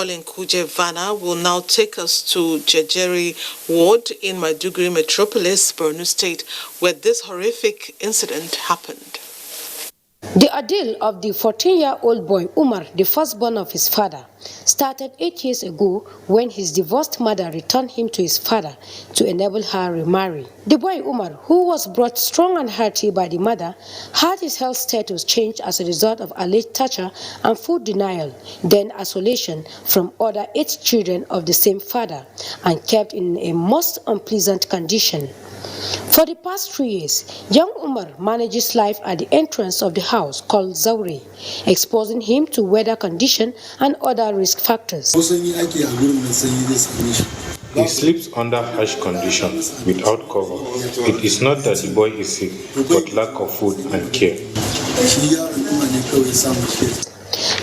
Colin Kujevana will now take us to Jejeri Ward in Maiduguri Metropolis, Borno State, where this horrific incident happened. The ordeal of the 14-year-old boy Umar, the firstborn of his father, started 8 years ago when his divorced mother returned him to his father to enable her remarry. The boy Umar, who was brought strong and hearty by the mother, had his health status changed as a result of alleged torture and food denial, then isolation from other 8 children of the same father, and kept in a most unpleasant condition. For the past 3 years, young Umar manages life at the entrance of the house called Zaure, exposing him to weather condition and other risk factors. He sleeps under harsh conditions without cover. It is not that the boy is sick, but lack of food and care.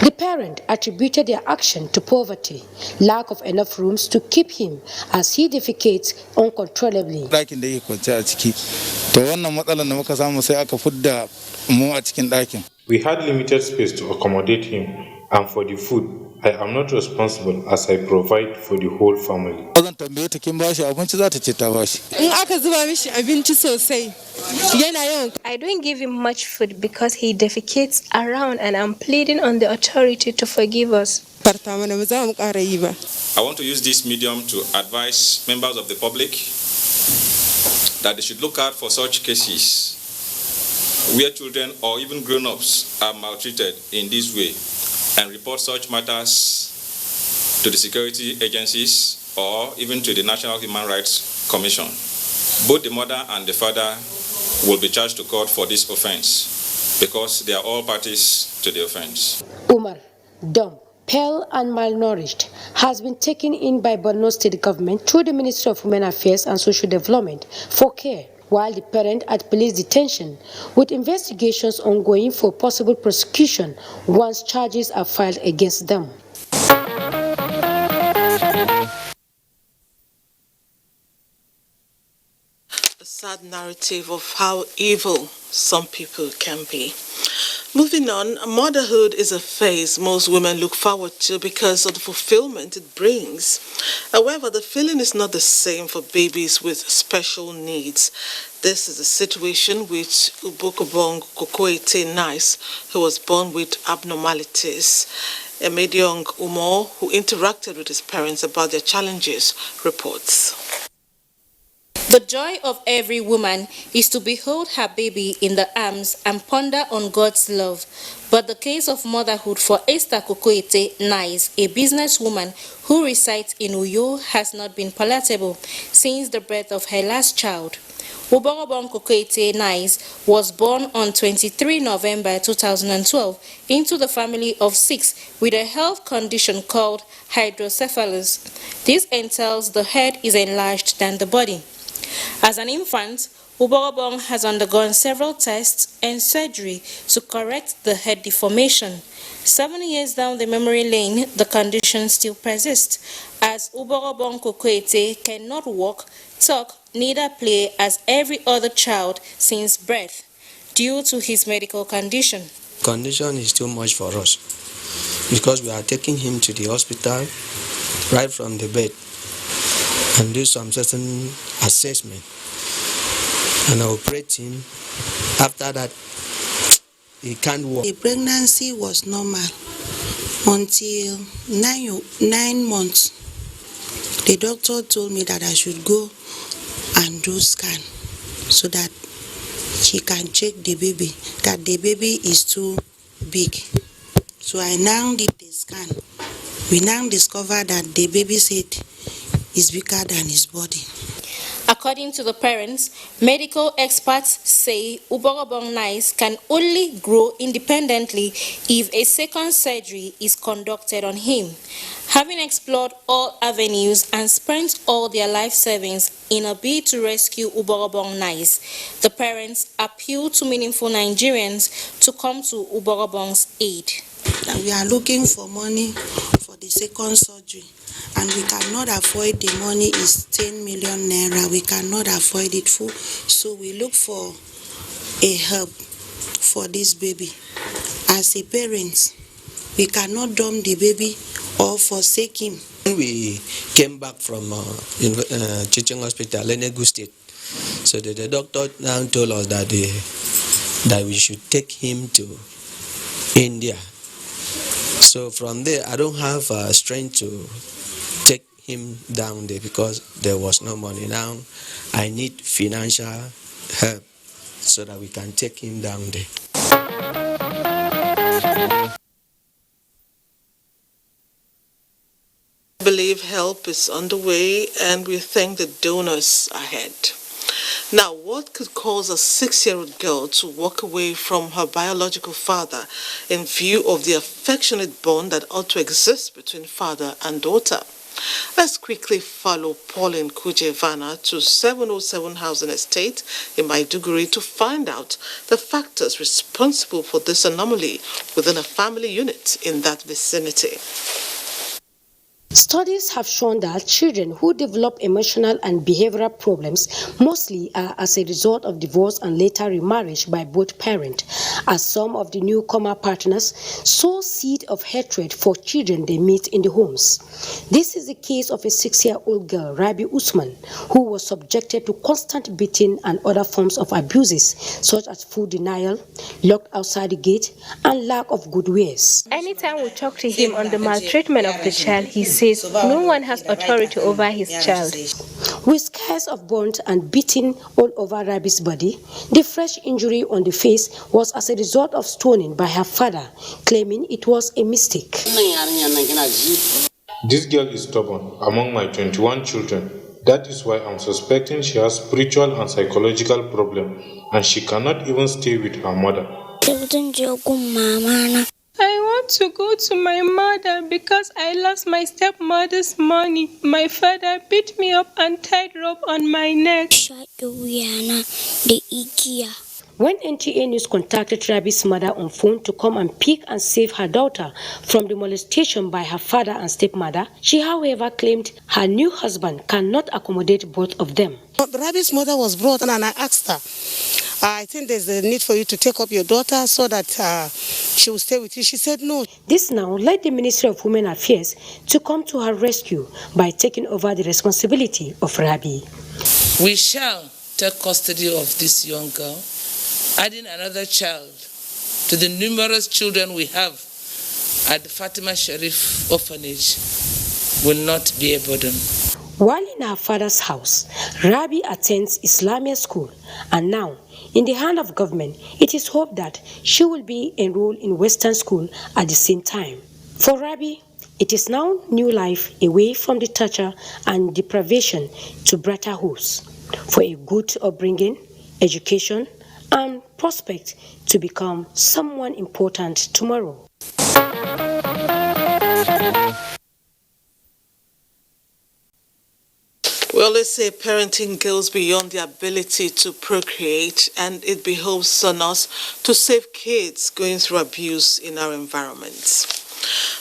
The parent attributed their action to poverty, lack of enough rooms to keep him as he defecates uncontrollably. We had limited space to accommodate him, and for the food, I am not responsible as I provide for the whole family. I don't give him much food because he defecates around, and I'm pleading on the authority to forgive us. I want to use this medium to advise members of the public that they should look out for such cases where children or even grown-ups are maltreated in this way and report such matters to the security agencies or even to the National Human Rights Commission. Both the mother and the father will be charged to court for this offense because they are all parties to the offense. Umar, dumb, pale and malnourished, has been taken in by Borno State government through the Ministry of Women Affairs and Social Development for care, while the parent at police detention, with investigations ongoing for possible prosecution once charges are filed against them. A sad narrative of how evil some people can be. Moving on, motherhood is a phase most women look forward to because of the fulfillment it brings. However, the feeling is not the same for babies with special needs. This is the situation with Uroko Kokoete Nice, who was born with abnormalities. Emediong Umo, who interacted with his parents about their challenges, reports. The joy of every woman is to behold her baby in the arms and ponder on God's love. But the case of motherhood for Esther Kokoete Nice, a businesswoman who resides in Uyo, has not been palatable since the birth of her last child. Uroko Kokoete Nice was born on 23 November 2012 into the family of 6 with a health condition called hydrocephalus. This entails the head is enlarged than the body. As an infant, Uroko has undergone several tests and surgery to correct the head deformation. 7 years down the memory lane, the condition still persists, as Uroko Kokoete cannot walk, talk, neither play as every other child since birth, due to his medical condition. Condition is too much for us, because we are taking him to the hospital right from the bed and do some certain assessment and operate him. After that, he can't walk. The pregnancy was normal until 9 months. The doctor told me that I should go and do scan so that she can check the baby, that the baby is too big. So I now did the scan. We now discovered that the baby said is bigger than his body. According to the parents, medical experts say Uroko Nice can only grow independently if a second surgery is conducted on him. Having explored all avenues and spent all their life savings in a bid to rescue Uroko Nice, the parents appeal to meaningful Nigerians to come to Uroko's aid. We are looking for money for the second surgery, and we cannot afford the money. Is 10 million naira. We cannot afford it full, so we look for a help for this baby. As a parent, we cannot dump the baby or forsake him. When we came back from teaching hospital in Enugu State, so the doctor now told us that that we should take him to India. So from there, I don't have strength to take him down there because there was no money. Now I need financial help so that we can take him down there. I believe help is underway and we thank the donors ahead. Now, what could cause a 6-year-old girl to walk away from her biological father in view of the affectionate bond that ought to exist between father and daughter? Let's quickly follow Pauline Kujevana to 707 Housing Estate in Maiduguri to find out the factors responsible for this anomaly within a family unit in that vicinity. Studies have shown that children who develop emotional and behavioral problems mostly are as a result of divorce and later remarriage by both parents, as some of the newcomer partners sow seed of hatred for children they meet in the homes. This is the case of a 6-year-old girl, Rabi Usman, who was subjected to constant beating and other forms of abuses, such as food denial, locked outside the gate, and lack of good ways. Anytime we talk to him on the maltreatment of the child, he says no one has authority over his child. With scars of burns and beating all over Rabi's body, the fresh injury on the face was as a result of stoning by her father, claiming it was a mistake. This girl is stubborn among my 21 children. That is why I'm suspecting she has spiritual and psychological problem and she cannot even stay with her mother. I want to go to my mother because I lost my stepmother's money. My father beat me up and tied rope on my neck. When NTA News contacted Rabi's mother on phone to come and pick and save her daughter from the molestation by her father and stepmother, she however claimed her new husband cannot accommodate both of them. Rabi's mother was brought and I asked her, I think there's a need for you to take up your daughter so that she will stay with you. She said no. This now led the Ministry of Women Affairs to come to her rescue by taking over the responsibility of Rabi. We shall take custody of this young girl, adding another child to the numerous children we have at the Fatima Sharif orphanage will not be a burden. While in her father's house, Rabi attends Islamic school, and now, in the hand of government, it is hoped that she will be enrolled in Western school at the same time. For Rabi, it is now new life away from the torture and deprivation to brighter hopes for a good upbringing, education, and prospect to become someone important tomorrow. We always say parenting goes beyond the ability to procreate, and it behoves on us to save kids going through abuse in our environments.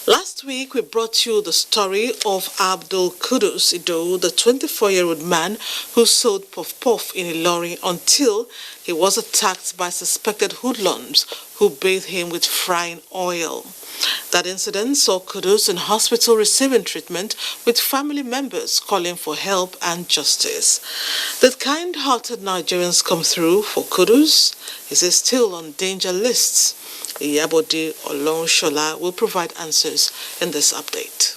Last week, we brought you the story of Abdul Kudus Ido, the 24-year-old man who sold puff-puff in Ilorin until he was attacked by suspected hoodlums who bathed him with frying oil. That incident saw Kudus in hospital receiving treatment with family members calling for help and justice. Did kind-hearted Nigerians come through for Kudus? Is he still on danger lists? Iyabode Olorunshola will provide answers in this update.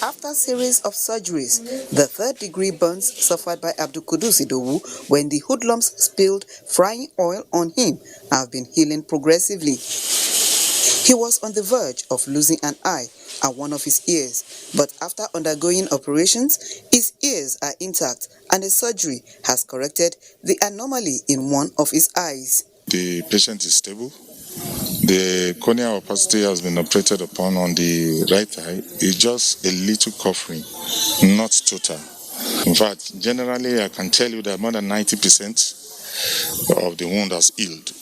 After a series of surgeries, the third-degree burns suffered by Abdul Kudus Idowu when the hoodlums spilled frying oil on him have been healing progressively. He was on the verge of losing an eye and one of his ears, but after undergoing operations, his ears are intact and a surgery has corrected the anomaly in one of his eyes. The patient is stable. The corneal opacity has been operated upon on the right eye. It's just a little covering, not total. In fact, generally I can tell you that more than 90% of the wound has healed.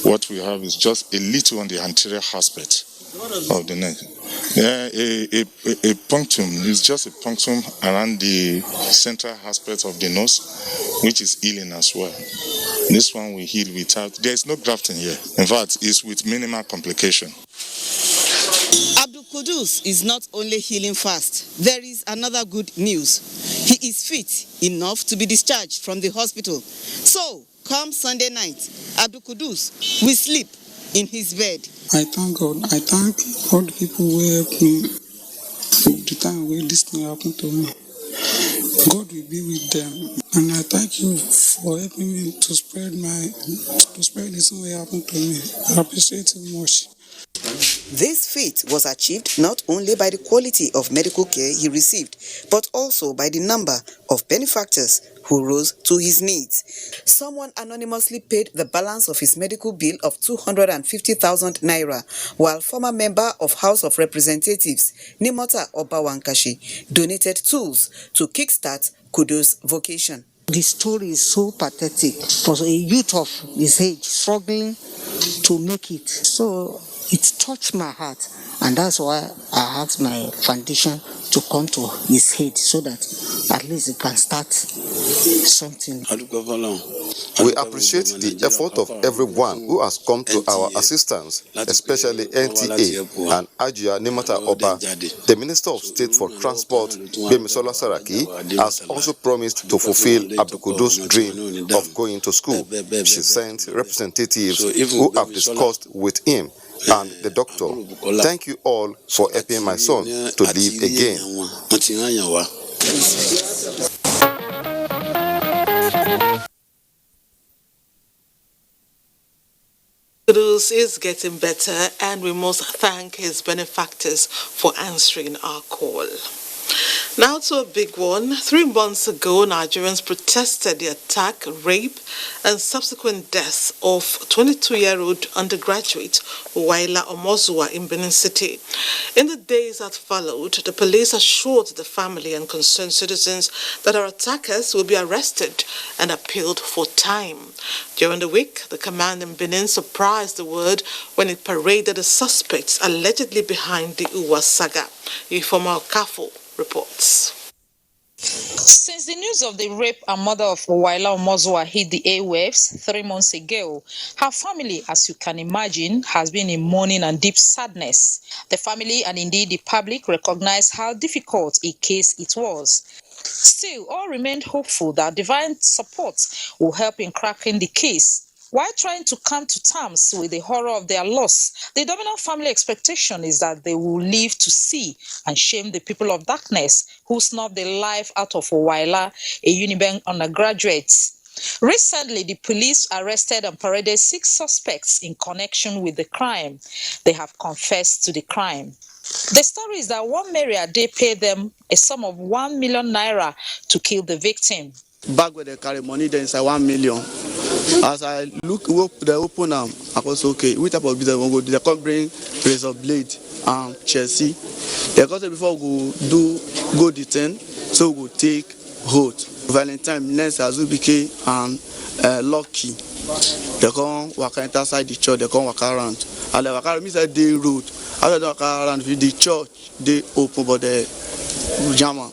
What we have is just a little on the anterior aspect of the neck. A punctum is just a punctum around the central aspect of the nose, which is healing as well. This one we heal without, there is no grafting here. In fact, it's with minimal complication. Abdul Kudus is not only healing fast. There is another good news. He is fit enough to be discharged from the hospital. So, come Sunday night, Abdul Kudus will sleep in his bed. I thank God. I thank all the people who helped me the time when this thing happened to me. God will be with them. And I thank you for helping me to spread this thing that happened to me. I appreciate it much. This feat was achieved not only by the quality of medical care he received, but also by the number of benefactors who rose to his needs. Someone anonymously paid the balance of his medical bill of 250,000 naira, while former member of House of Representatives, Nimota Obawankashi, donated tools to kickstart Kudus' vocation. The story is so pathetic for a youth of his age struggling to make it. So it touched my heart, and that's why I asked my foundation to come to his aid so that at least it can start something. We appreciate the effort of everyone who has come to our assistance, especially NTA and Ajia Nimata Oba. The Minister of State for Transport, Bemisola Saraki, has also promised to fulfill Abdul Kudus' dream of going to school. She sent representatives who have discussed with him and the doctor. Thank you all for helping my son to live again. Kudus is getting better, and we must thank his benefactors for answering our call. Now to a big one. 3 months ago, Nigerians protested the attack, rape, and subsequent death of 22-year-old undergraduate Waila Omozua in Benin City. In the days that followed, the police assured the family and concerned citizens that our attackers will be arrested and appealed for time. During the week, the command in Benin surprised the world when it paraded the suspects allegedly behind the Uwa saga. Ifoma Okafo reports. Since the news of the rape and murder of Waila Omozua hit the airwaves 3 months ago, her family, as you can imagine, has been in mourning and deep sadness. The family and indeed the public recognize how difficult a case it was. Still, all remained hopeful that divine support will help in cracking the case. While trying to come to terms with the horror of their loss, the dominant family expectation is that they will live to see and shame the people of darkness who snuffed the life out of Waila, a Unibank undergraduate. Recently, the police arrested and paraded 6 suspects in connection with the crime. They have confessed to the crime. The story is that one Ade paid them a sum of 1 million naira to kill the victim. Back where they carry money, there inside 1 million. As I look, they open them. I was okay. Which type of business we go do? They come bring razor blade and Chelsea. They come say before we go the 10, so we go take hold. Valentine, next Azubike and Lucky. They come walk inside the church. They come walk around. And they walk around. Me say they road. After they walk around with the church, they open but they jam.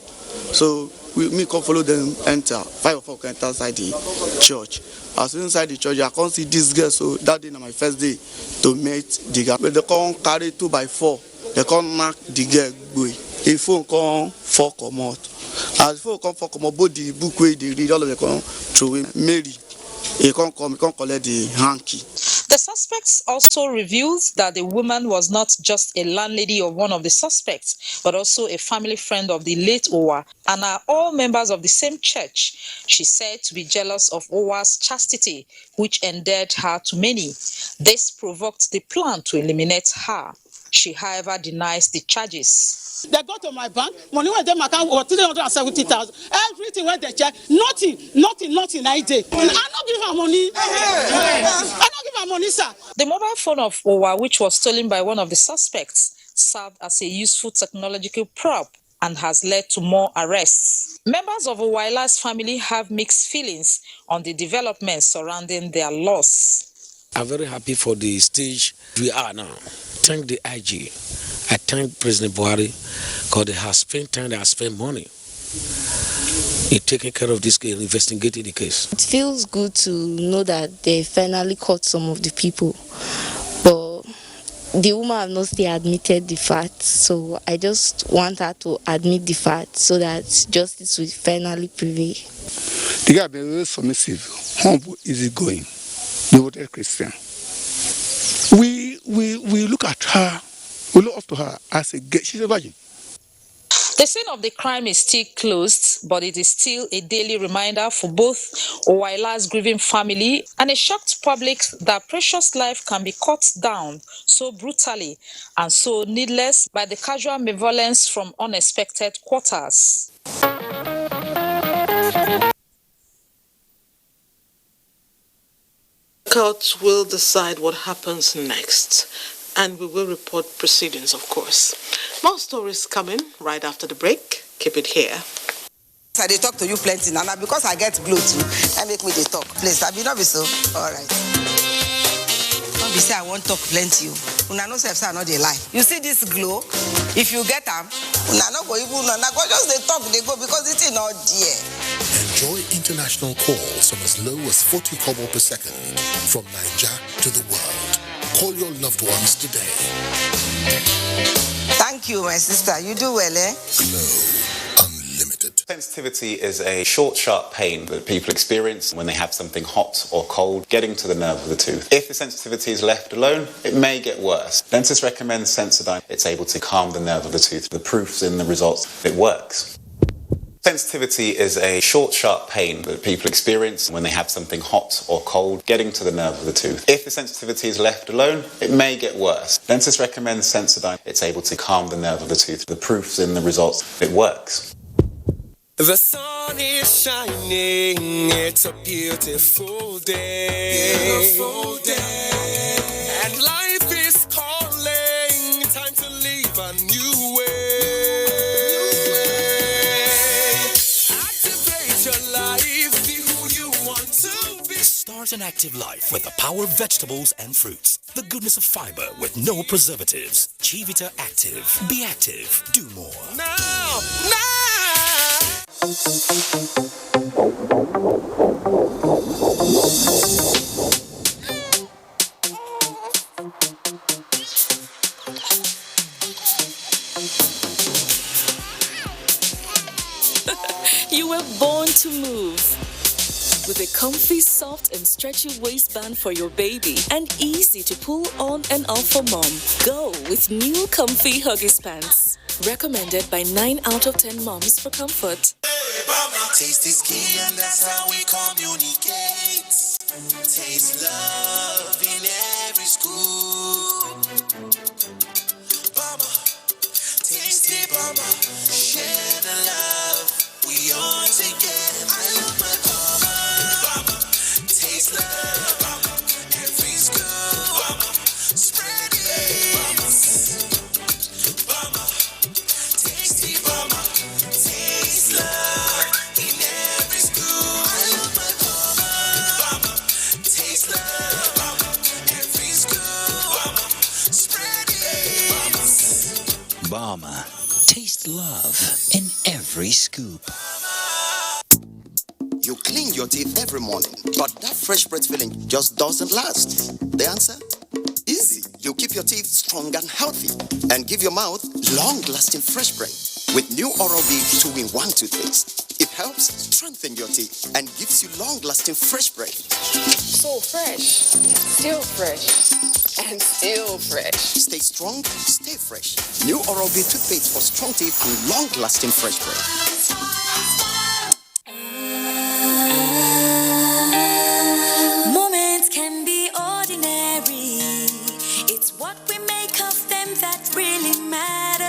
So me come follow them enter. 5 o'clock enter inside the church. As inside the church, I can't see this girl. So that day, my first day to meet the girl. But they come carry 2x4. They come knock the girl away. If phone come 4 come out. As phone come 4 come out, both the book way they read all of them come through Mary. He can't collect the hanky. The suspects also revealed that the woman was not just a landlady of one of the suspects, but also a family friend of the late Owa, and are all members of the same church. She said to be jealous of Owa's chastity, which endeared her to many. This provoked the plan to eliminate her. She, however, denies the charges. They go to my bank, money went in my account was 370,000. Everything went they check, nothing I did. I not give her money. I not give her money, sir. The mobile phone of Owa, which was stolen by one of the suspects, served as a useful technological prop and has led to more arrests. Members of Owaila's family have mixed feelings on the developments surrounding their loss. I'm very happy for the stage we are now. Thank the IG I thank President Buhari because they have spent time, they have spent money in taking care of this case, investigating the case. It feels good to know that they finally caught some of the people, but the woman have not still admitted the fact, so I just want her to admit the fact so that justice will finally prevail. The guy been very submissive, humble, easygoing, devoted Christian. We look at her, we look up to her as a girl. She's a virgin. The scene of the crime is still closed, but it is still a daily reminder for both Owaila's grieving family and a shocked public that precious life can be cut down so brutally and so needless by the casual malevolence from unexpected quarters. Courts will decide what happens next, and we will report proceedings, of course. More stories coming right after the break. Keep it here. I dey talk to you plenty now because I get glow too. That make me dey talk. Please, I be not be so. All right. Don't be say I won't talk plenty. Una no say I no dey lie. You see this glow? If you get am, una no go even una go just dey talk dey go because it is not there. Enjoy international calls from as low as 40 kobo per second from Niger to the world. Call your loved ones today. Thank you, my sister. You do well, eh? Glow Unlimited. Sensitivity is a short, sharp pain that people experience when they have something hot or cold getting to the nerve of the tooth. If the sensitivity is left alone, it may get worse. Dentists recommend Sensodyne. It's able to calm the nerve of the tooth. The proof's in the results. It works. Sensitivity is a short, sharp pain that people experience when they have something hot or cold getting to the nerve of the tooth. If the sensitivity is left alone, it may get worse. Dentists recommend Sensodyne. It's able to calm the nerve of the tooth. The proof's in the results. It works. The sun is shining, it's a beautiful day. Beautiful day. And life is calling, time to live a new way. Activate your life, be who you want to be. Start an active life with the power of vegetables and fruits. The goodness of fiber with no preservatives. Chivita Active. Be active. Do more. Now. You were born to move. With a comfy, soft and stretchy waistband for your baby and easy to pull on and off for mom. Go with new comfy Huggies pants. Recommended by 9 out of 10 moms for comfort. Taste is key and that's how we communicate. Taste love in every scoop. Mama, taste it, mama. Share the love we all together. I love my mama. Mama, taste love, mama. Every scoop, mama. Spread it, mama. Mama, taste it, mama. Taste love in every scoop. I love my mama. Mama, taste love, mama. Every scoop, mama. Spread it, mama. Mama, taste love in every scoop. You clean your teeth every morning, but that fresh breath feeling just doesn't last. The answer? Easy. You keep your teeth strong and healthy and give your mouth long-lasting fresh breath with new Oral-B 2-in-1 toothpaste. It helps strengthen your teeth and gives you long-lasting fresh breath. So fresh, still fresh, and still fresh. Stay strong, stay fresh. New Oral-B toothpaste for strong teeth and long-lasting fresh breath. Moments can be ordinary. It's what we make of them that really matter.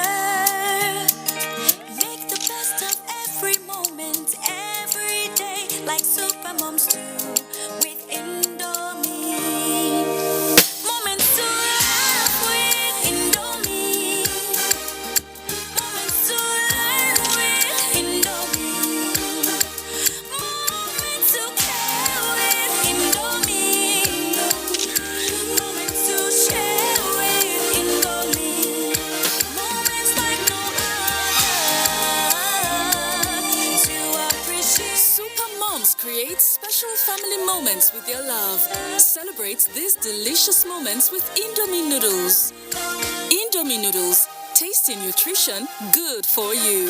Make the best of every moment, every day, like super moms do with Indomie. Moments to laugh with Indomie. Moments to learn with Indomie. Moments to care with Indomie. Moments to share with Indomie. moments with your love. Celebrate these delicious moments with Indomie noodles. Indomie noodles, tasty nutrition, good for you.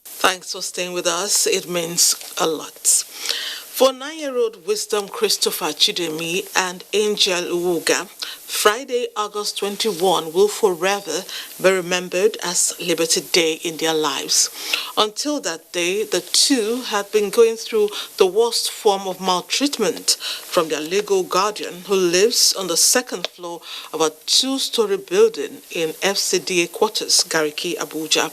Thanks for staying with us. It means a lot. For 9-year-old Wisdom Christopher Chidemi and Angel Uwoga, Friday, August 21 will forever be remembered as Liberty Day in their lives. Until that day, the two had been going through the worst form of maltreatment from their legal guardian, who lives on the second floor of a 2-story building in FCDA quarters, Gariki, Abuja.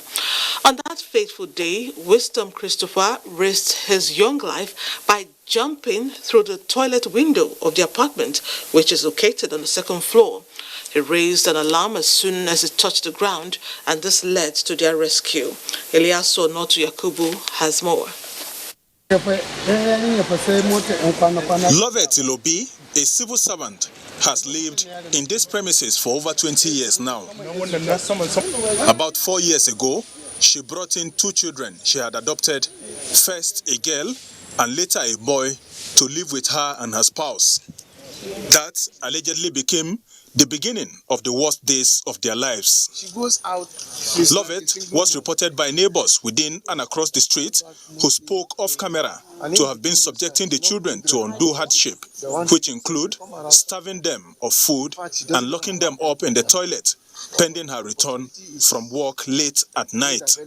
On that fateful day, Wisdom Christopher risked his young life by jumping through the toilet window of the apartment, which is located on the second floor. He raised an alarm as soon as it touched the ground, and this led to their rescue. Eliaso Notu Yakubu has more. Lovett Ilobi, a civil servant, has lived in these premises for over 20 years now. About 4 years ago, she brought in 2 children she had adopted, first a girl and later a boy, to live with her and her spouse. That allegedly became the beginning of the worst days of their lives. She goes out. Lovett was reported by neighbors within and across the street who spoke off camera to have been subjecting the children to undue hardship, which include starving them of food and locking them up in the toilet, pending her return from work late at night.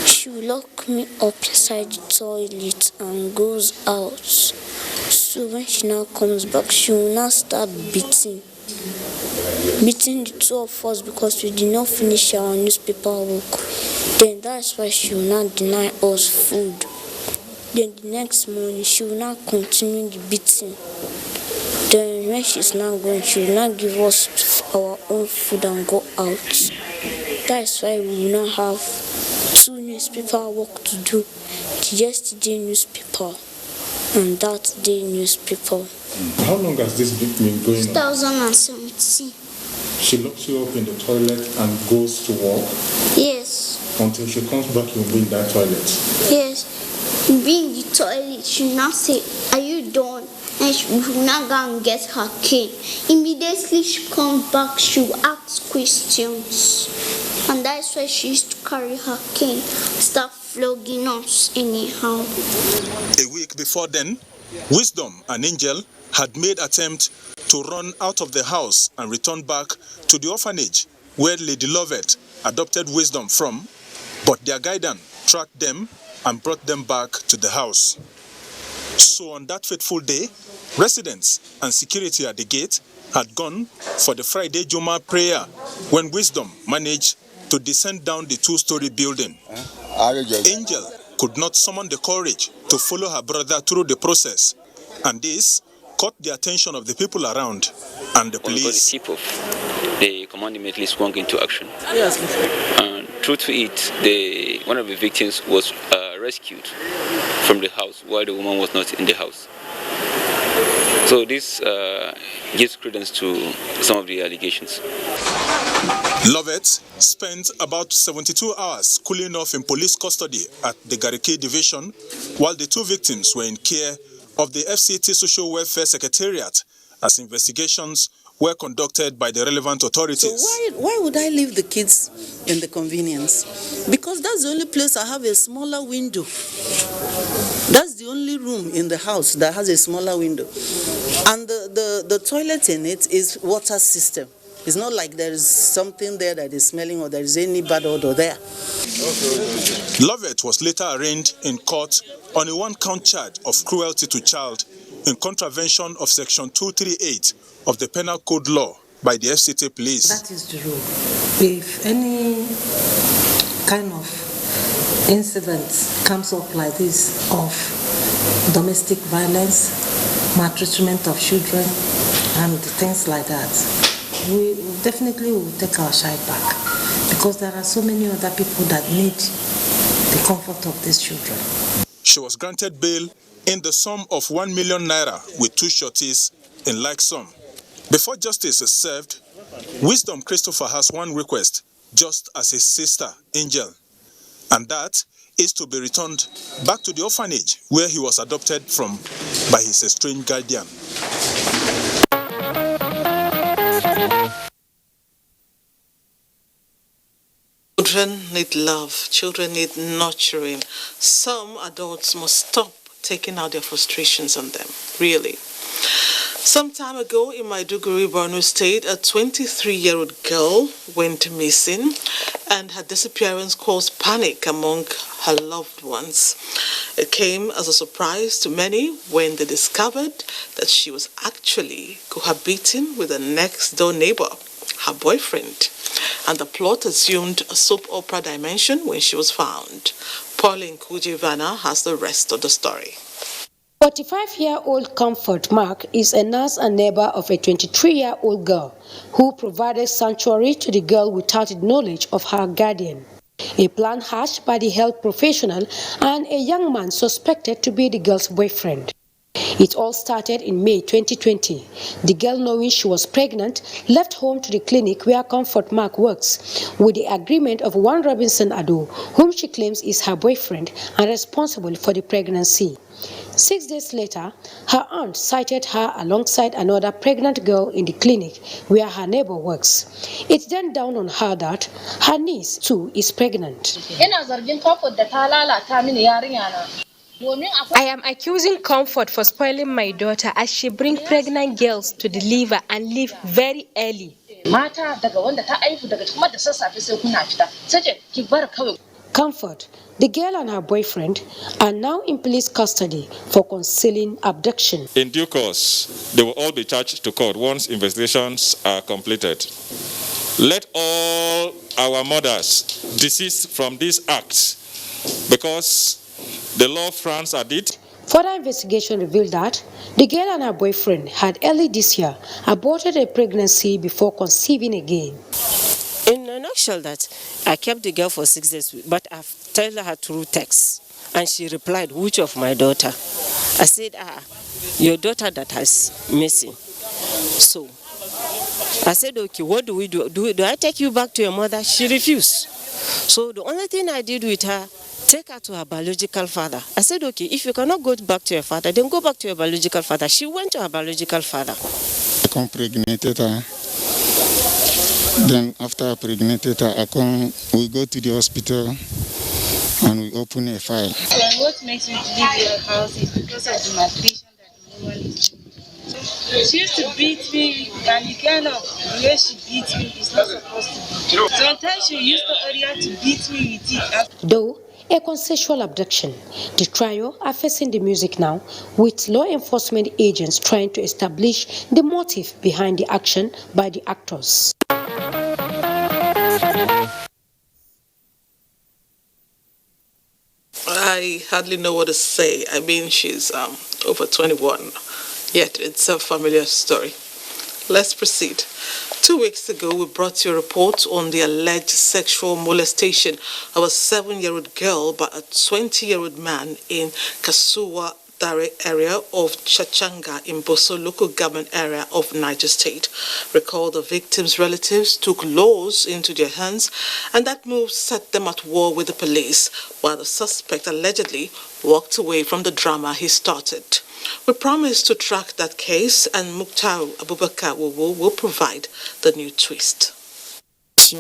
She will lock me up inside the toilet and goes out. So when she now comes back, she will now start beating the 2 of us because we did not finish our newspaper work. Then that's why she will not deny us food. Then the next morning, she will not continue the beating. Then when she's not going, she will not give us our own food and go out. That's why we will not have 2 newspaper work to do. The yesterday newspaper and that day newspaper. How long has this been going on? 2017. She locks you up in the toilet and goes to work? Yes. Until she comes back, you'll be in that toilet? Yes. Be in the toilet, she will not say, "Are you done?" And she will not go and get her cane. Immediately she comes back, she will ask questions. And that's why she used to carry her cane, start flogging us anyhow. A week before then, Wisdom and Angel had made attempt to run out of the house and return back to the orphanage where Lady Lovett adopted Wisdom from, but their guardian tracked them and brought them back to the house. So on that fateful day, residents and security at the gate had gone for the Friday Juma prayer when Wisdom managed to descend down the 2-story building. Angel could not summon the courage to follow her brother through the process, and this caught the attention of the people around and the police. The command immediately swung into action. Yes. And true to it, one of the victims was rescued from the house while the woman was not in the house. So this gives credence to some of the allegations. Lovett spent about 72 hours cooling off in police custody at the Gariki division, while the 2 victims were in care of the FCT Social Welfare Secretariat as investigations were conducted by the relevant authorities. So why would I leave the kids in the convenience? Because that's the only place I have a smaller window. That's the only room in the house that has a smaller window. And the toilet in it is water system. It's not like there is something there that is smelling or there is any bad odor there. Lovett was later arraigned in court on a 1-count charge of cruelty to child in contravention of Section 238 of the Penal Code Law by the FCT Police. That is the rule. If any kind of incident comes up like this of domestic violence, maltreatment of children, and things like that, we definitely will take our child back, because there are so many other people that need the comfort of these children. She was granted bail in the sum of 1 million naira with 2 sureties in like sum. Before justice is served, Wisdom Christopher has one request, just as his sister, Angel, and that is to be returned back to the orphanage where he was adopted from by his estranged guardian. Children need love. Children need nurturing. Some adults must stop taking out their frustrations on them, really. Some time ago in Maiduguri, Borno State, a 23-year-old girl went missing, and her disappearance caused panic among her loved ones. It came as a surprise to many when they discovered that she was actually cohabiting with a next-door neighbor, her boyfriend, and the plot assumed a soap opera dimension when she was found. Pauline Kujivana has the rest of the story. 45-year-old Comfort Mark is a nurse and neighbor of a 23-year-old girl who provided sanctuary to the girl without the knowledge of her guardian. A plan hatched by the health professional and a young man suspected to be the girl's boyfriend. It all started in May 2020. The girl, knowing she was pregnant, left home to the clinic where Comfort Mark works with the agreement of one Robinson Ado, whom she claims is her boyfriend and responsible for the pregnancy. 6 days later, her aunt sighted her alongside another pregnant girl in the clinic where her neighbor works. It then dawned on her that her niece too is pregnant. I am accusing Comfort for spoiling my daughter as she brings pregnant girls to deliver and leave very early. Comfort, the girl and her boyfriend, are now in police custody for concealing abduction. In due course, they will all be charged to court once investigations are completed. Let all our mothers desist from these acts because the law frowns at it. Further investigation revealed that the girl and her boyfriend had early this year aborted a pregnancy before conceiving again. In a nutshell, that I kept the girl for 6 days, but I've told her through text, and she replied, "Which of my daughter?" I said, "Your daughter that has missing." So I said, "Okay, what do we do? Do I take you back to your mother?" She refused. So the only thing I did with her, take her to her biological father. I said, "Okay, if you cannot go back to your father, then go back to your biological father." She went to her biological father. I impregnated her. Then after I impregnated her, we go to the hospital and we open a file. So what makes you leave your house is because of the maltreatment that the woman is doing. She used to beat me, and the kind of the way she beats me is not supposed to be. Sometimes she used the area to beat me with it. Though a consensual abduction, the trio are facing the music now, with law enforcement agents trying to establish the motive behind the action by the actors. I hardly know what to say. I mean, she's over 21, yet it's a familiar story. Let's proceed. 2 weeks ago, we brought you a report on the alleged sexual molestation of a 7-year-old girl by a 20-year-old man in Kasuwa Dare area of Chachanga in Boso local government area of Niger State. Recall the victims' relatives took laws into their hands, and that move set them at war with the police, while the suspect allegedly walked away from the drama he started. We promise to track that case, and Mukhtar Abubakar will provide the new twist. He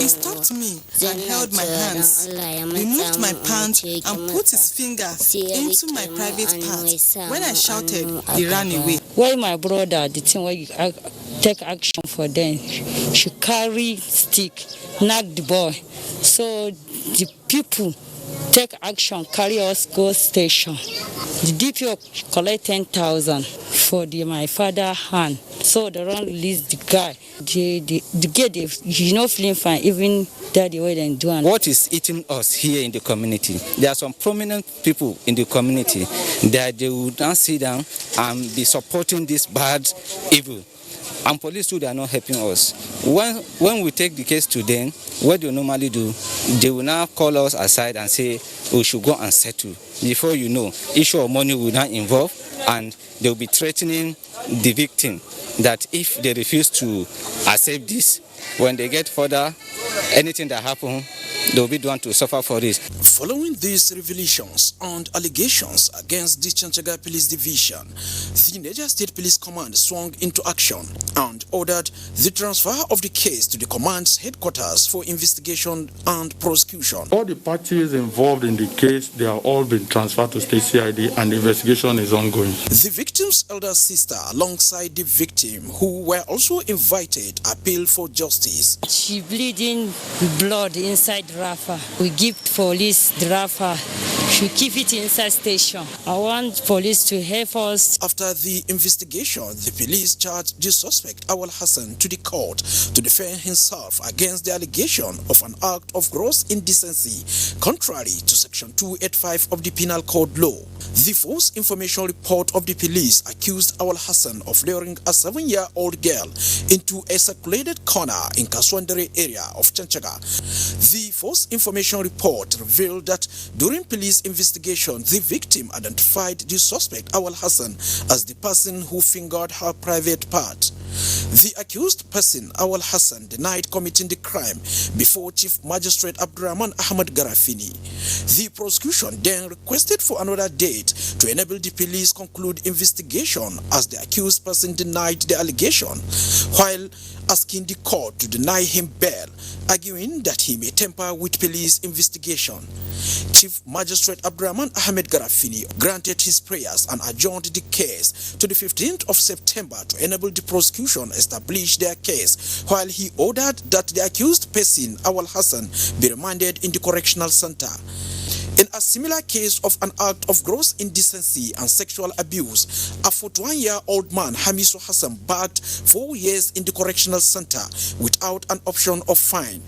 stopped me and held my hands, removed my pants and put his finger into my private part. When I shouted, he ran away. Well, my brother, the thing where you take action for them, she carry stick, knock the boy. So the people take action, carry us go station. The DPO collect 10,000 for my father hand. So they don't release the guy. The guy, feeling fine, even that the way they do. What is eating us here in the community? There are some prominent people in the community that they would not sit down and be supporting this bad evil. And police too, they are not helping us. When we take the case to them, what they normally do, they will now call us aside and say, we should go and settle. Before you know, issue of money will not involve, and they will be threatening the victim that if they refuse to accept this, when they get further, anything that happens, they will be the one to suffer for this. Following these revelations and allegations against the Chanchaga Police Division, the Niger State Police Command swung into action and ordered the transfer of the case to the command's headquarters for investigation and prosecution. All the parties involved in the case, they are all been transferred to State CID and the investigation is ongoing. The victim's elder sister, alongside the victim, who were also invited, appealed for justice. She bleeding blood inside wrapper. We give police the wrapper. She keep it inside station. I want police to help us. After the investigation, the police charged the suspect, Awal Hassan, to the court to defend himself against the allegation of an act of gross indecency, contrary to Section 285 of the Penal Code law. The false information report of the police accused Awal Hassan of luring a 7-year-old girl into a secluded corner in Kaswandere area of Chanchaga. The false information report revealed that during police investigation, the victim identified the suspect, Awal Hassan, as the person who fingered her private part. The accused person, Awal Hassan, denied committing the crime before Chief Magistrate Abdurrahman Ahmad Garafini. The prosecution then requested for another date to enable the police conclude investigation, as the accused person denied the allegation, while asking the court to deny him bail, arguing that he may tamper with police investigation. Chief Magistrate Abdurrahman Ahmed Garafini granted his prayers and adjourned the case to the 15th of September to enable the prosecution establish their case, while he ordered that the accused person, Awal Hassan, be remanded in the correctional center. In a similar case of an act of gross indecency and sexual abuse, a 41-year-old man, Hamisu Hassan, bagged 4 years in the correctional center without an option of fine.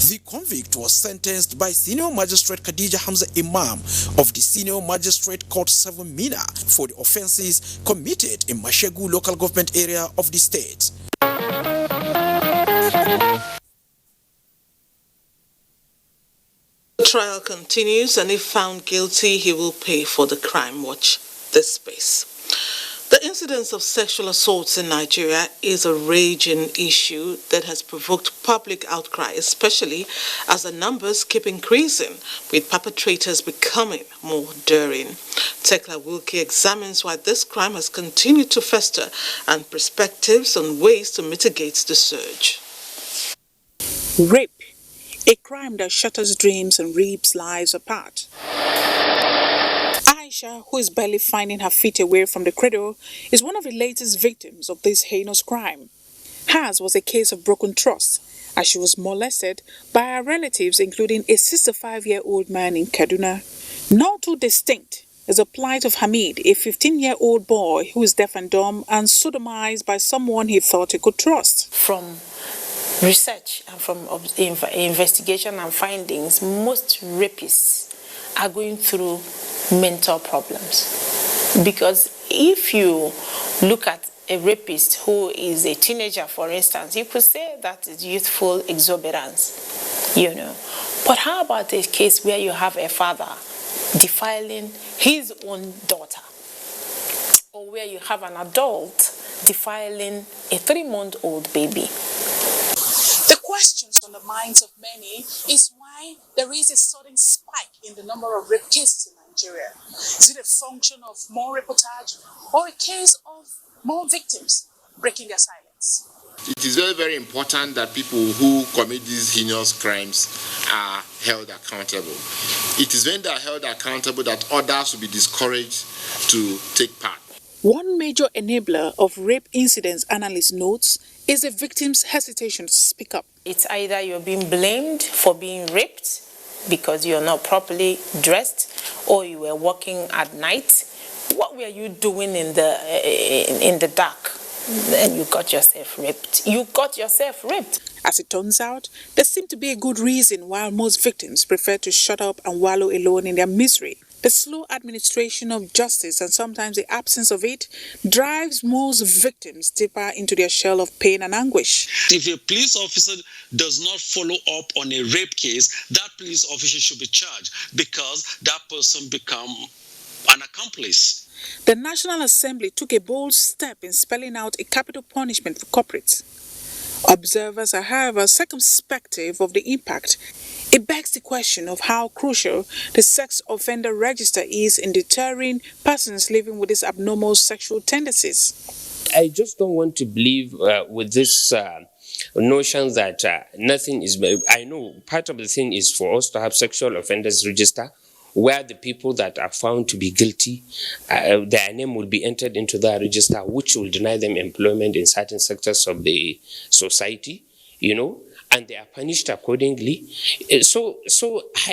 The convict was sentenced by Senior Magistrate Khadija Hamza Imam of the Senior Magistrate Court 7 Mina for the offenses committed in Mashegu local government area of the state. The trial continues, and if found guilty, he will pay for the crime. Watch this space. The incidence of sexual assaults in Nigeria is a raging issue that has provoked public outcry, especially as the numbers keep increasing, with perpetrators becoming more daring. Tekla Wilkie examines why this crime has continued to fester and perspectives on ways to mitigate the surge. Rape, a crime that shatters dreams and rips lives apart. Aisha, who is barely finding her feet away from the cradle, is one of the latest victims of this heinous crime. Hers was a case of broken trust, as she was molested by her relatives, including a 65-year-old man in Kaduna. Not too distinct is the plight of Hamid, a 15-year-old boy who is deaf and dumb and sodomized by someone he thought he could trust. From research and from investigation and findings, most rapists are going through mental problems. Because if you look at a rapist who is a teenager, for instance, you could say that is youthful exuberance, But how about a case where you have a father defiling his own daughter, or where you have an adult defiling a 3-month-old baby? The questions on the minds of many is why there is a sudden spike in the number of rape cases in Nigeria. Is it a function of more reportage or a case of more victims breaking their silence? It is very, very important that people who commit these heinous crimes are held accountable. It is when they are held accountable that others will be discouraged to take part. One major enabler of rape incidents, analyst notes, is the victim's hesitation to speak up. It's either you're being blamed for being raped because you're not properly dressed, or you were walking at night. What were you doing in the dark? Then you got yourself raped. As it turns out, there seemed to be a good reason why most victims prefer to shut up and wallow alone in their misery. The slow administration of justice, and sometimes the absence of it, drives most victims deeper into their shell of pain and anguish. If a police officer does not follow up on a rape case, that police officer should be charged, because that person become an accomplice. The National Assembly took a bold step in spelling out a capital punishment for culprits. Observers are, however, circumspect of the impact It begs the question of how crucial the sex offender register is in deterring persons living with these abnormal sexual tendencies. I just don't want to believe with this notion that nothing is. I know part of the thing is for us to have sexual offenders register, where the people that are found to be guilty, their name will be entered into that register, which will deny them employment in certain sectors of the society, and they are punished accordingly. So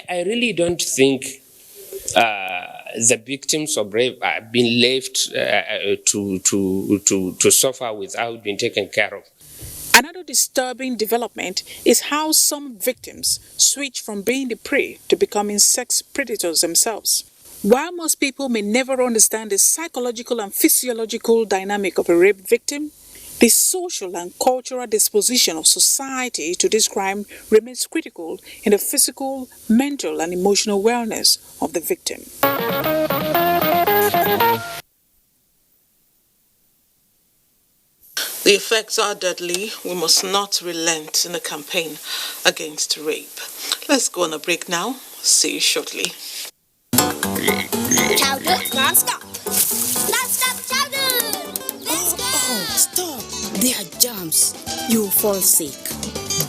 I really don't think the victims of rape are being left to suffer without being taken care of. Another disturbing development is how some victims switch from being the prey to becoming sex predators themselves. While most people may never understand the psychological and physiological dynamic of a rape victim, the social and cultural disposition of society to this crime remains critical in the physical, mental, and emotional wellness of the victim. The effects are deadly. We must not relent in the campaign against rape. Let's go on a break now. See you shortly. Chowder, non-stop. Non-stop chowder. Let's go. Oh, stop. There are germs. You'll fall sick.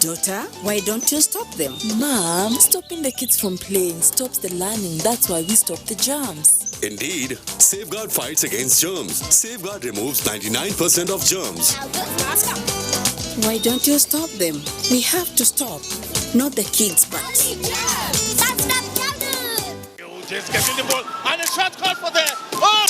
Daughter, why don't you stop them? Mom, stopping the kids from playing stops the learning. That's why we stop the germs. Indeed, Safeguard fights against germs. Safeguard removes 99% of germs. Why don't you stop them? We have to stop. Not the kids, but... Just getting the ball and a shot call for there. Oh!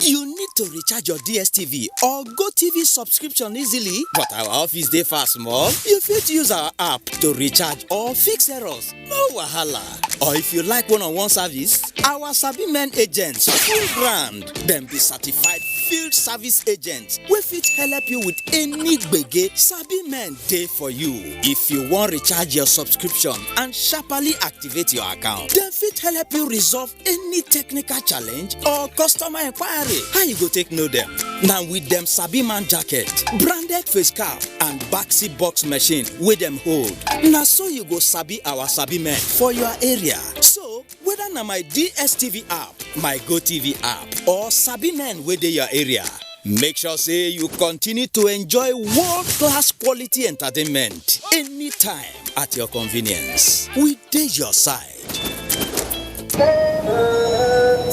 You need to recharge your DSTV or GoTV subscription easily, but our office dey far small. You fit use our app to recharge or fix errors. No wahala. Or if you like one-on-one service, our Sabi Men agents full brand. Them be certified field service agents. We fit help you with any gbege. Sabi Men dey for you. If you want recharge your subscription and sharply activate your account, them fit help you resolve any technical challenge or customer inquiry. How you go take know them? Now with them Sabi Man jacket, branded face cap and backseat box machine with them hold. Now so you go Sabi our Sabi Men for your area. So whether na my DSTV app, my GoTV app or Sabi Men within your area, make sure say you continue to enjoy world-class quality entertainment anytime at your convenience. We dey your side.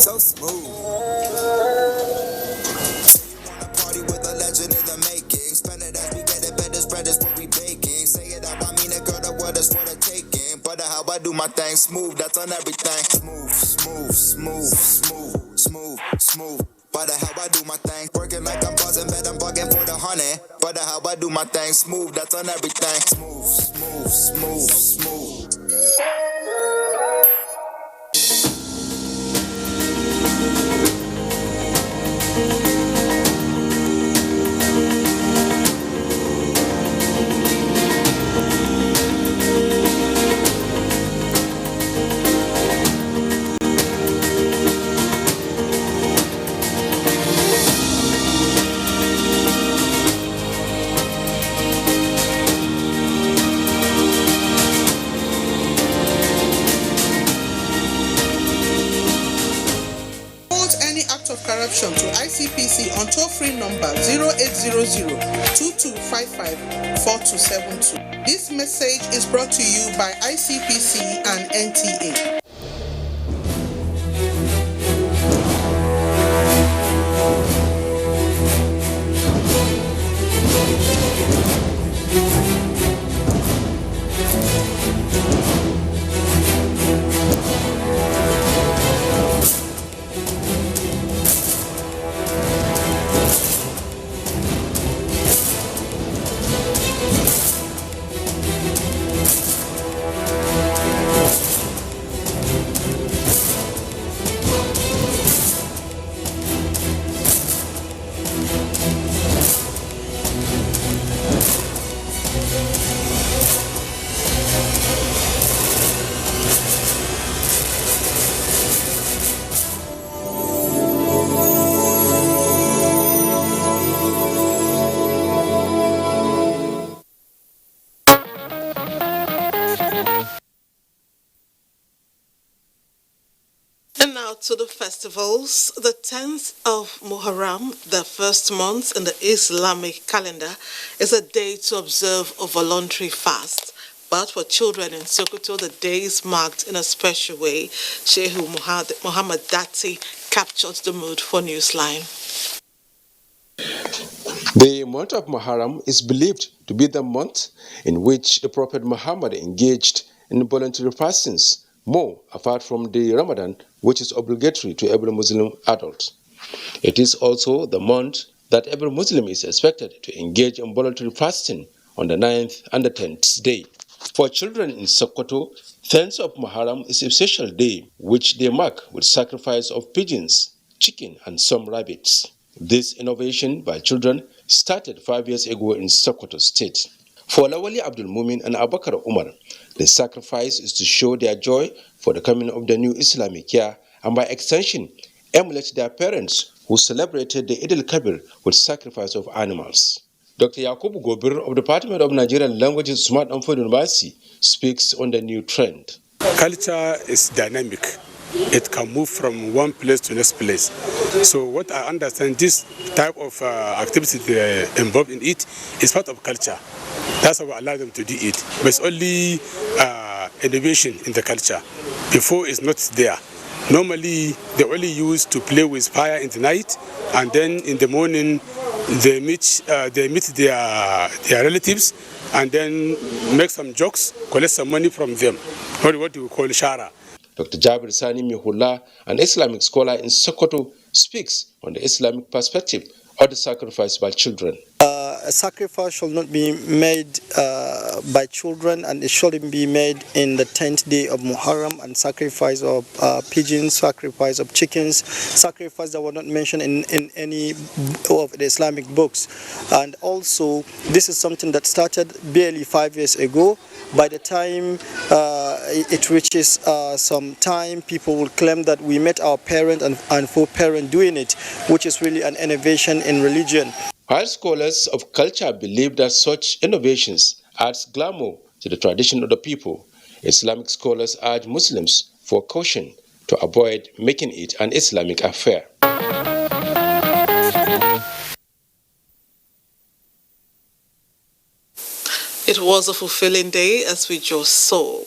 So smooth. Party with a legend in the making. Spend it as we get it, better spread this what we baking. Say it up, I mean it, girl, the word is for the taking. But how I do my thing smooth, that's on everything. Smooth, smooth, smooth, smooth, smooth, smooth. But how I do my thing, working like I'm buzzing, bet I'm bugging for the honey. But how I do my thing smooth, that's on everything. Smooth, smooth, smooth, smooth. Corruption to ICPC on toll-free number 0800-2255-4272. This message is brought to you by ICPC and NTA. to the festivals. The 10th of Muharram, the first month in the Islamic calendar, is a day to observe a voluntary fast. But for children in Sokoto, the day is marked in a special way. Sheikh Muhammad Dati captured the mood for Newsline. The month of Muharram is believed to be the month in which the Prophet Muhammad engaged in voluntary fastings, more apart from the Ramadan, which is obligatory to every Muslim adult. It is also the month that every Muslim is expected to engage in voluntary fasting on the 9th and the 10th day. For children in Sokoto, 10th of Muharram is a special day which they mark with sacrifice of pigeons, chicken, and some rabbits. This innovation by children started 5 years ago in Sokoto State. For Lawali Abdul Mumin and Abakar Umar, the sacrifice is to show their joy for the coming of the new Islamic year and by extension, emulate their parents who celebrated the Eid al-Kabir with sacrifice of animals. Dr. Yakubu Gobir of the Department of Nigerian Languages, Smart Amford University, speaks on the new trend. Culture is dynamic. It can move from one place to next place. So what I understand, this type of activity involved in it is part of culture. That's how we allow them to do it. But it's only innovation in the culture. Before it's not there. Normally, they only used to play with fire in the night, and then in the morning, they meet their relatives, and then make some jokes, collect some money from them. What we call shara. Dr. Jabir Sani Mihullah, an Islamic scholar in Sokoto, speaks on the Islamic perspective of the sacrifice by children. A sacrifice shall not be made by children, and it shouldn't be made in the 10th day of Muharram, and sacrifice of pigeons, sacrifice of chickens, sacrifice that were not mentioned in any of the Islamic books. And also, this is something that started barely 5 years ago. By the time it reaches some time, people will claim that we met our parent and foreparent doing it, which is really an innovation in religion. While scholars of culture believe that such innovations adds glamour to the tradition of the people, Islamic scholars urge Muslims for caution to avoid making it an Islamic affair. It was a fulfilling day, as we just saw.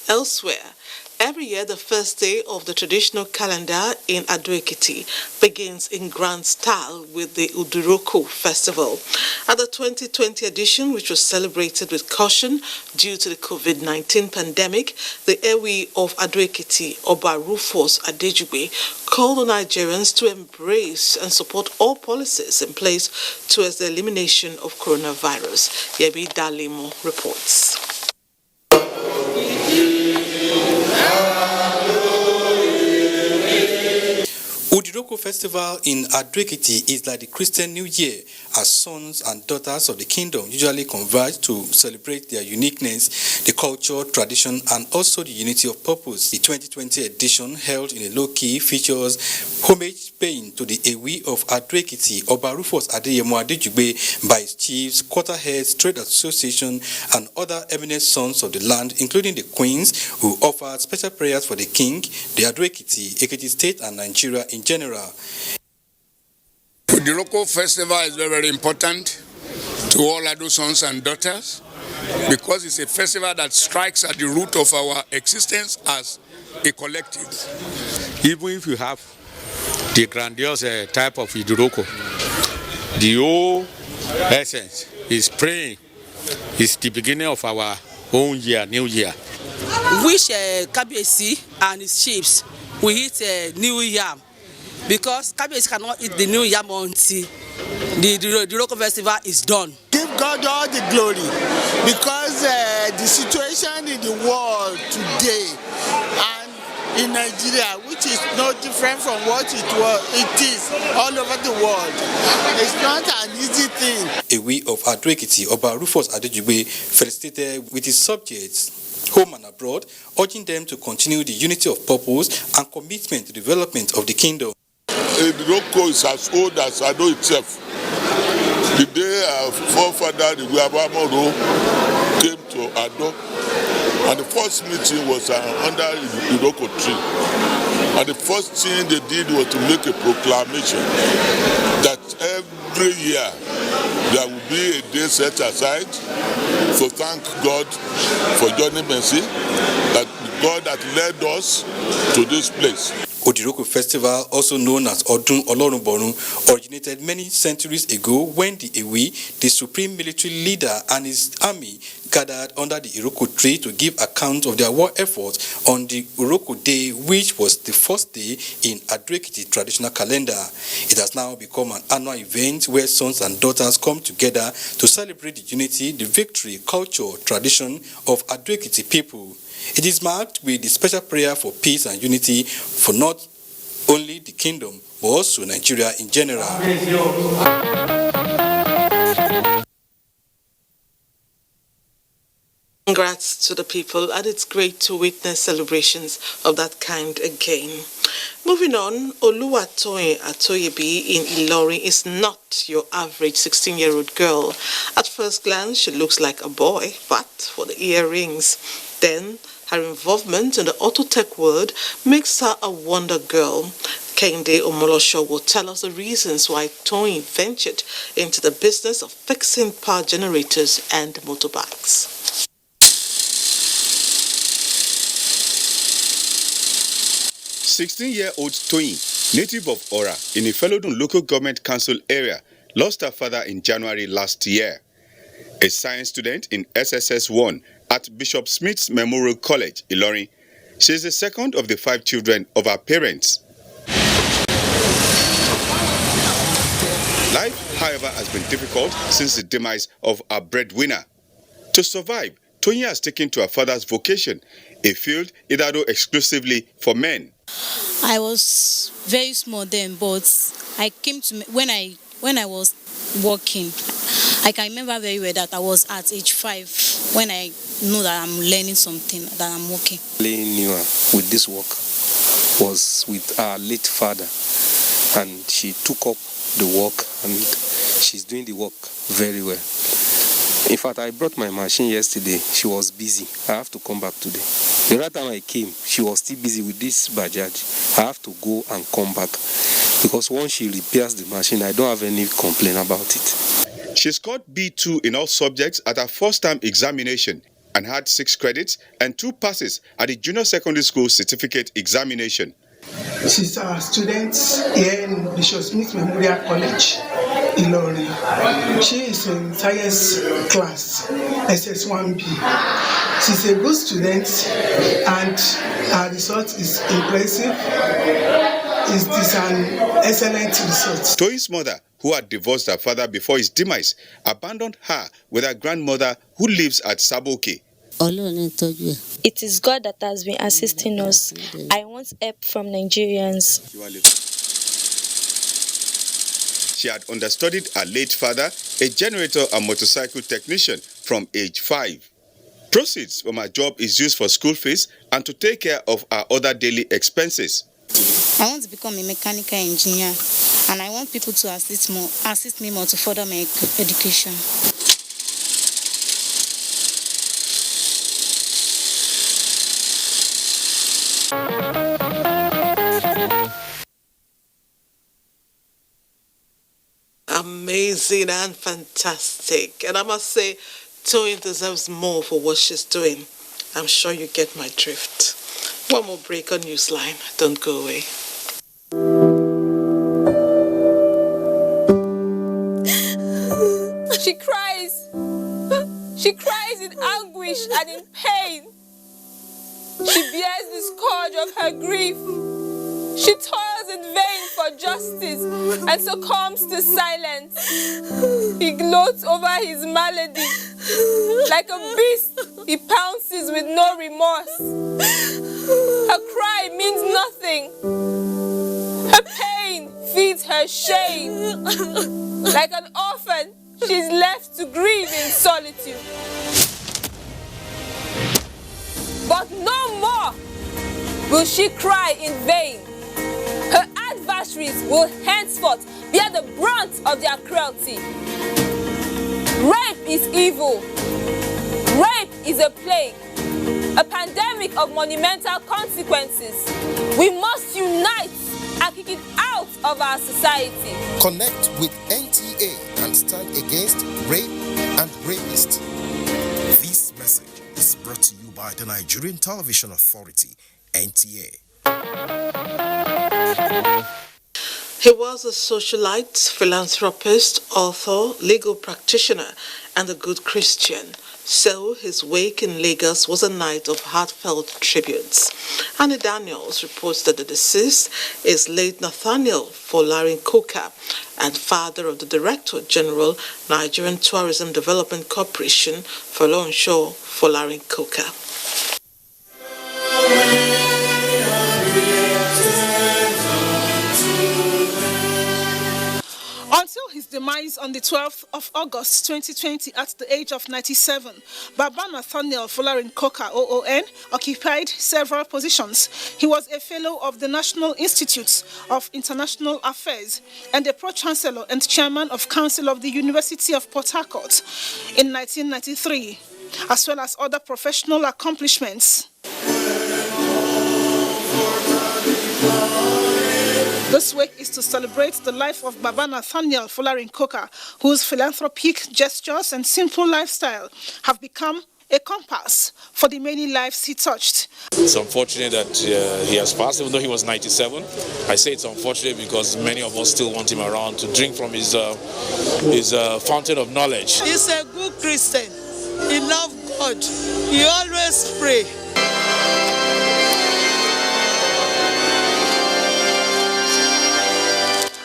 Elsewhere, every year the first day of the traditional calendar in Ado-Ekiti begins in grand style with the Uroko festival. At the 2020 edition, which was celebrated with caution due to the COVID-19 pandemic, the Ewi of Ado-Ekiti, Oba Rufus Adejugbe, called on Nigerians to embrace and support all policies in place towards the elimination of coronavirus. Yebi Dalimo reports. Uroko Festival in Ado-Ekiti is like the Christian New Year, as sons and daughters of the kingdom usually converge to celebrate their uniqueness, the culture, tradition, and also the unity of purpose. The 2020 edition, held in a low-key, features homage paying to the Ewi of Ado-Ekiti, Oba Rufus Adejugbe, by its chiefs, quarterheads, trade association, and other eminent sons of the land, including the queens, who offered special prayers for the king, the Ado-Ekiti, Ekiti State, and Nigeria in general. The Uroko festival is very, very important to all Ado sons and daughters because it's a festival that strikes at the root of our existence as a collective. Even if you have the grandiose type of Uroko, the whole essence is praying. It's the beginning of our own year, new year. Wish Kabiyesi and his chiefs will eat new yam, because Kabiyesi cannot eat the new yam until the Uroko festival is done. Give God all the glory, because the situation in the world today and in Nigeria, which is no different from what it is all over the world, it's not an easy thing. Ewi of Ado-Ekiti, Oba Rufus Adejugbe, felicitated with his subjects home and abroad, urging them to continue the unity of purpose and commitment to development of the kingdom. Uroko is as old as Ado itself. The day our forefather, the Guabamoro, came to Ado, And the first meeting was under the Uroko tree. And the first thing they did was to make a proclamation that every year there will be a day set aside to thank God for journey mercy, that God had led us to this place. Uroko Festival, also known as Odun Olorunborun, originated many centuries ago when the Ewi, the supreme military leader, and his army gathered under the Uroko tree to give account of their war efforts on the Uroko Day, which was the first day in Adrekiti traditional calendar. It has now become an annual event where sons and daughters come together to celebrate the unity, the victory, culture, tradition of Adrekiti people. It is marked with the special prayer for peace and unity for not only the kingdom, but also Nigeria in general. Congrats to the people, and it's great to witness celebrations of that kind again. Moving on, Oluwatoyin Atoyebi in Ilorin is not your average 16-year-old girl. At first glance, she looks like a boy, but for the earrings. Then, her involvement in the auto tech world makes her a wonder girl. Kehinde Omolosho will tell us the reasons why Toyin ventured into the business of fixing power generators and motorbikes. 16-year-old Toyin, native of Ora in Ifelodun local government council area, lost her father in January last year. A science student in SSS1 at Bishop Smith's Memorial College, Ilorin, she is the second of the 5 children of her parents. Life, however, has been difficult since the demise of her breadwinner. To survive, Toyin has taken to her father's vocation, a field hitherto exclusively for men. I was very small then, but I came to when I was working. I can remember very well that I was at age 5 when I know that I'm learning something, that I'm working. I knew her with this work was with our late father, and she took up the work and she's doing the work very well. In fact, I brought my machine yesterday. She was busy. I have to come back today. The right time I came, she was still busy with this Bajaj. I have to go and come back because once she repairs the machine, I don't have any complaint about it. She scored B2 in all subjects at her first-time examination and had 6 credits and 2 passes at the junior secondary school certificate examination. She's a student here in Bishop Smith Memorial College, Ilorin. She is in science class, SS1B. She's a good student and her result is impressive. It is an excellent result. Toyin's mother, who had divorced her father before his demise, abandoned her with her grandmother who lives at Saboke. It is God that has been assisting us. I want help from Nigerians. She had understudied her late father, a generator and motorcycle technician, from age 5. Proceeds from her job is used for school fees and to take care of her other daily expenses. I want to become a mechanical engineer, and I want people to assist me more to further my education. Amazing and fantastic. And I must say, Toyin deserves more for what she's doing. I'm sure you get my drift. One more break on NewsLine. Don't go away. She cries. She cries in anguish and in pain. She bears the scourge of her grief. She toils in vain for justice and succumbs to silence. He gloats over his malady. Like a beast, he pounces with no remorse. Her cry means nothing. Her pain feeds her shame. Like an orphan, she's left to grieve in solitude. But no more will she cry in vain. Her adversaries will henceforth bear the brunt of their cruelty. Rape is evil. Rape is a plague. a pandemic of monumental consequences. We must unite and kick it out of our society. Connect with NTA and stand against rape and rapists. This message is brought to you by the Nigerian Television Authority, NTA. He was a socialite, philanthropist, author, legal practitioner, and a good Christian. So his wake in Lagos was a night of heartfelt tributes. Annie Daniels reports that the deceased is late Nathaniel Folarin Koka and father of the Director General, Nigerian Tourism Development Corporation, Folorunso Folarin Koka. Until his demise on the 12th of August 2020 at the age of 97, Baba Nathaniel Folarin Koka, OON, occupied several positions. He was a fellow of the National Institute of International Affairs and a pro-chancellor and chairman of Council of the University of Port Harcourt in 1993, as well as other professional accomplishments. This week is to celebrate the life of Baba Nathaniel Folarin Koka, whose philanthropic gestures and simple lifestyle have become a compass for the many lives he touched. It's unfortunate that he has passed, even though he was 97. I say it's unfortunate because many of us still want him around to drink from his fountain of knowledge. He's a good Christian. He loved God. He always prayed.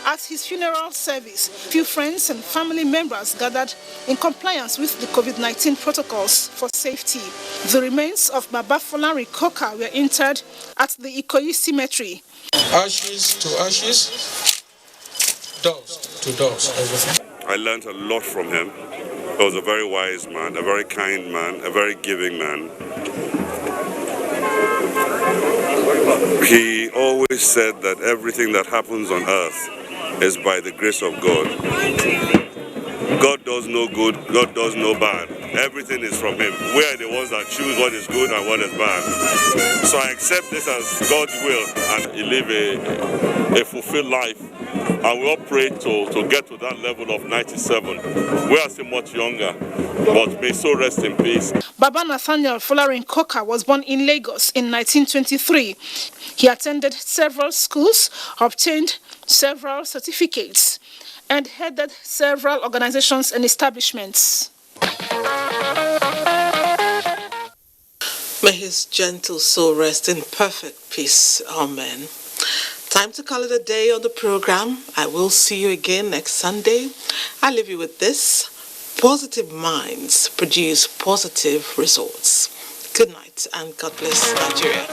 At his funeral service, few friends and family members gathered in compliance with the COVID-19 protocols for safety. The remains of Baba Folarin Koka were interred at the Ikoyi Cemetery. Ashes to ashes, dust to dust. I learned a lot from him. He was a very wise man, a very kind man, a very giving man. He always said that everything that happens on earth is by the grace of God. God does no good, God does no bad. Everything is from him. We are the ones that choose what is good and what is bad. So I accept this as God's will, and he lived a fulfilled life. And we all pray to get to that level of 97. We are still much younger, but may so rest in peace. Baba Nathaniel Folarin Koka was born in Lagos in 1923. He attended several schools, obtained several certificates, and headed several organizations and establishments. May his gentle soul rest in perfect peace. Amen. Time to call it a day on the program. I will see you again next Sunday. I leave you with this. Positive minds produce positive results. Good night and God bless Nigeria.